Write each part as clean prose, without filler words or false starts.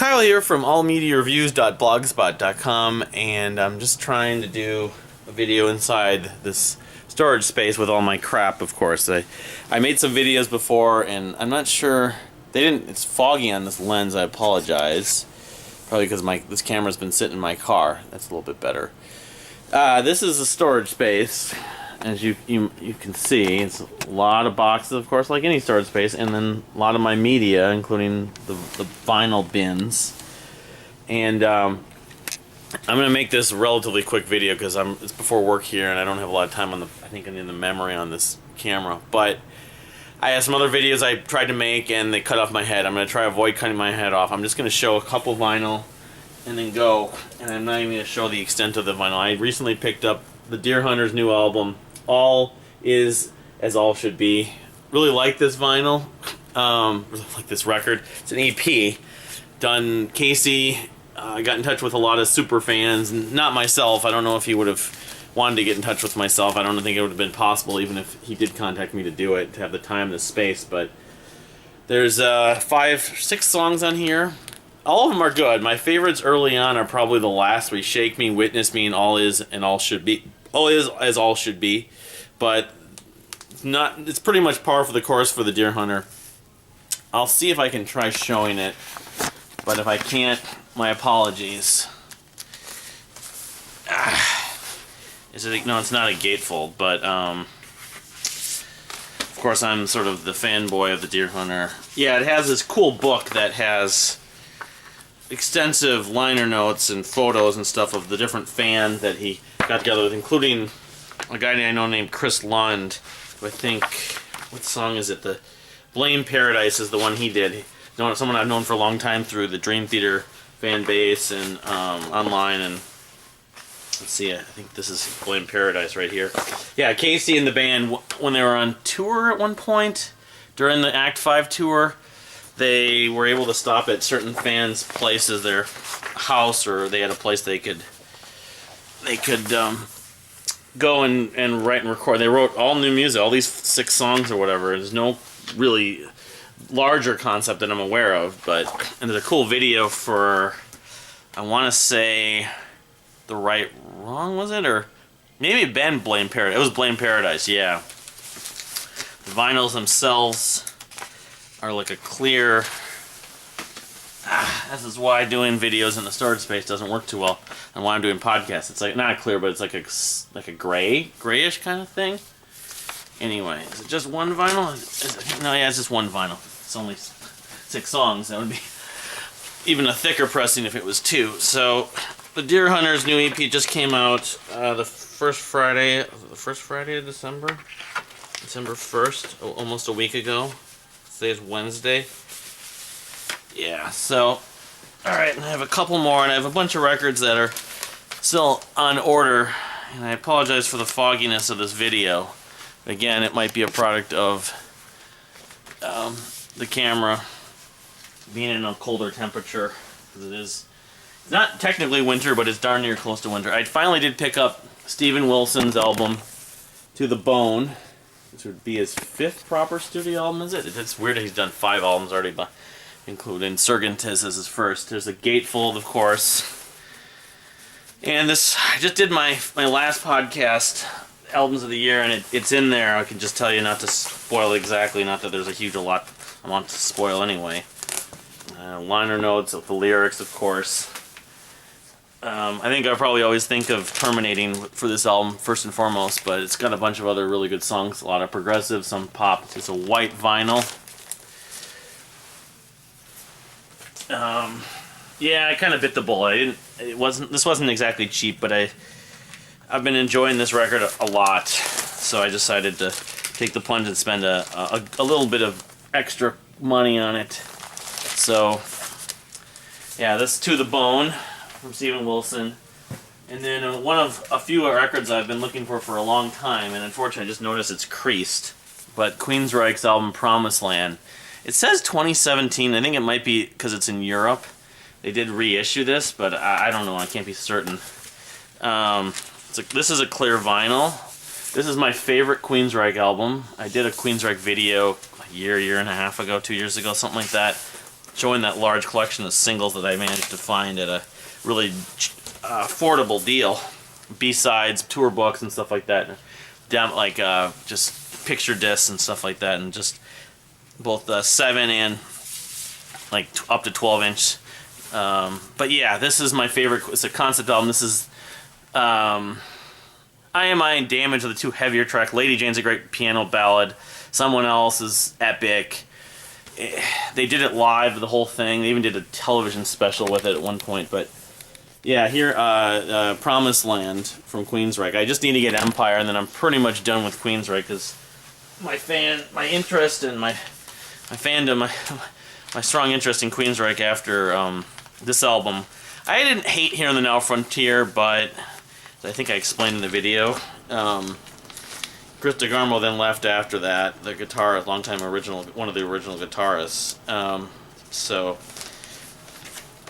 Kyle here from allmediareviews.blogspot.com, and I'm just trying to do a video inside this storage space with all my crap, of course. I made some videos before, and I'm not sure, it's foggy on this lens, I apologize. Probably because this camera's been sitting in my car. That's a little bit better. This is a storage space. As you can see, it's a lot of boxes, of course, like any storage space, and then a lot of my media, including the vinyl bins. And I'm going to make this a relatively quick video because it's before work here, and I don't have a lot of time on in the memory on this camera. But I have some other videos I tried to make, and they cut off my head. I'm going to try to avoid cutting my head off. I'm just going to show a couple vinyl and then go, and I'm not even going to show the extent of the vinyl. I recently picked up the Deer Hunter's new album, All Is As All Should Be. Really like this vinyl. Really like this record. It's an EP. Done. Casey got in touch with a lot of super fans, not myself. I don't know if he would have wanted to get in touch with myself. I don't think it would have been possible even if he did contact me to do it, to have the time and the space. But there's 6 songs on here. All of them are good. My favorites early on are probably the last three: Shake Me, Witness Me, and All Is and All Should Be. All Is As All Should Be. But it's pretty much par for the course for the Deer Hunter. I'll see if I can try showing it, but if I can't, my apologies. No, it's not a gatefold, but of course I'm sort of the fanboy of the Deer Hunter. Yeah, it has this cool book that has extensive liner notes and photos and stuff of the different fans that he got together with, including a guy I know named Chris Lund, who I think, what song is it? The Blame Paradise is the one he did. Someone I've known for a long time through the Dream Theater fan base and online, and let's see, I think this is Blame Paradise right here. Yeah, Casey and the band, when they were on tour at one point, during the Act 5 tour, they were able to stop at certain fans' places, their house, or they had a place they could go and write and record. They wrote all new music, all these 6 songs or whatever. There's no really larger concept that I'm aware of, and there's a cool video for, I want to say, The Right Wrong, was it? Or maybe it been Blame Paradise. It was Blame Paradise, yeah. The vinyls themselves are like a clear... This is why doing videos in the storage space doesn't work too well, and why I'm doing podcasts. It's like not clear, but it's like a grayish kind of thing. Anyway, is it just one vinyl? No, yeah, it's just one vinyl. It's only 6 songs. That would be even a thicker pressing if it was 2. So the Deer Hunter's new EP just came out the first Friday of December, December 1st, almost a week ago. Today's Wednesday. Yeah, so, alright, and I have a couple more, and I have a bunch of records that are still on order, and I apologize for the fogginess of this video. Again, it might be a product of the camera being in a colder temperature, because it's not technically winter, but it's darn near close to winter. I finally did pick up Steven Wilson's album, To the Bone, which would be his 5th proper studio album, is it? It's weird that he's done 5 albums already, but including Surgentis as his first. There's a gatefold, of course. And this, I just did my last podcast, Albums of the Year, and it's in there. I can just tell you not to spoil exactly, not that there's a lot I want to spoil anyway. Liner notes of the lyrics, of course. I think I probably always think of Terminating for this album first and foremost, but it's got a bunch of other really good songs, a lot of progressive, some pop. It's a white vinyl. Yeah, I kind of bit the bullet. This wasn't exactly cheap, but I've been enjoying this record a lot, so I decided to take the plunge and spend a little bit of extra money on it. So, yeah, this To the Bone from Steven Wilson, and then one of a few records I've been looking for a long time, and unfortunately I just noticed it's creased, but Queensryche's album Promised Land. It says 2017. I think it might be because it's in Europe. They did reissue this, but I don't know. I can't be certain. This is a clear vinyl. This is my favorite Queensryche album. I did a Queensryche video a year and a half ago, 2 years ago, something like that. showing that large collection of singles that I managed to find at a really affordable deal. B-sides, tour books, and stuff like that. Down like just picture discs and stuff like that, and just both 7 and like up to 12-inch. But yeah, this is my favorite. It's a concept album. This is I Am I and Damage are the 2 heavier track. Lady Jane's a great piano ballad. Someone Else is epic. They did it live, the whole thing. They even did a television special with it at one point. But yeah, here, Promised Land from Queensryche. I just need to get Empire, and then I'm pretty much done with Queensryche, because my interest and my fandom, my strong interest in Queensryche after this album. I didn't hate Here on the Now Frontier, but I think I explained in the video. Chris DeGarmo then left after that, the guitarist, one of the original guitarists. So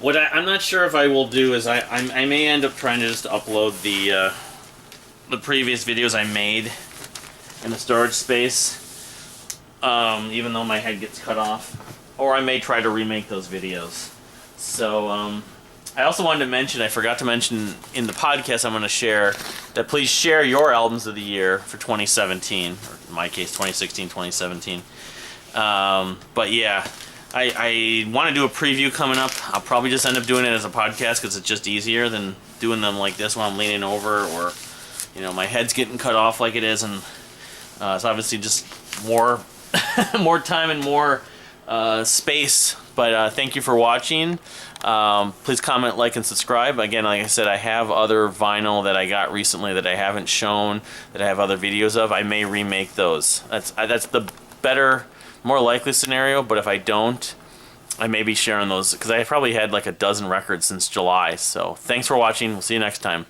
what I'm not sure if I will do is I may end up trying to just upload the previous videos I made in the storage space, even though my head gets cut off, or I may try to remake those videos. So I also wanted to mention, I forgot to mention in the podcast I'm going to share, that please share your albums of the year for 2017, or in my case 2016, 2017. But yeah, I want to do a preview coming up. I'll probably just end up doing it as a podcast because it's just easier than doing them like this while I'm leaning over, or my head's getting cut off like it is, and it's obviously just more more time and more space. But thank you for watching. Please comment, like, and subscribe. Again, like I said, I have other vinyl that I got recently that I haven't shown, that I have other videos of. I may remake those. That's the better, more likely scenario, but if I don't, I may be sharing those, because I probably had like a dozen records since July. So thanks for watching. We'll see you next time.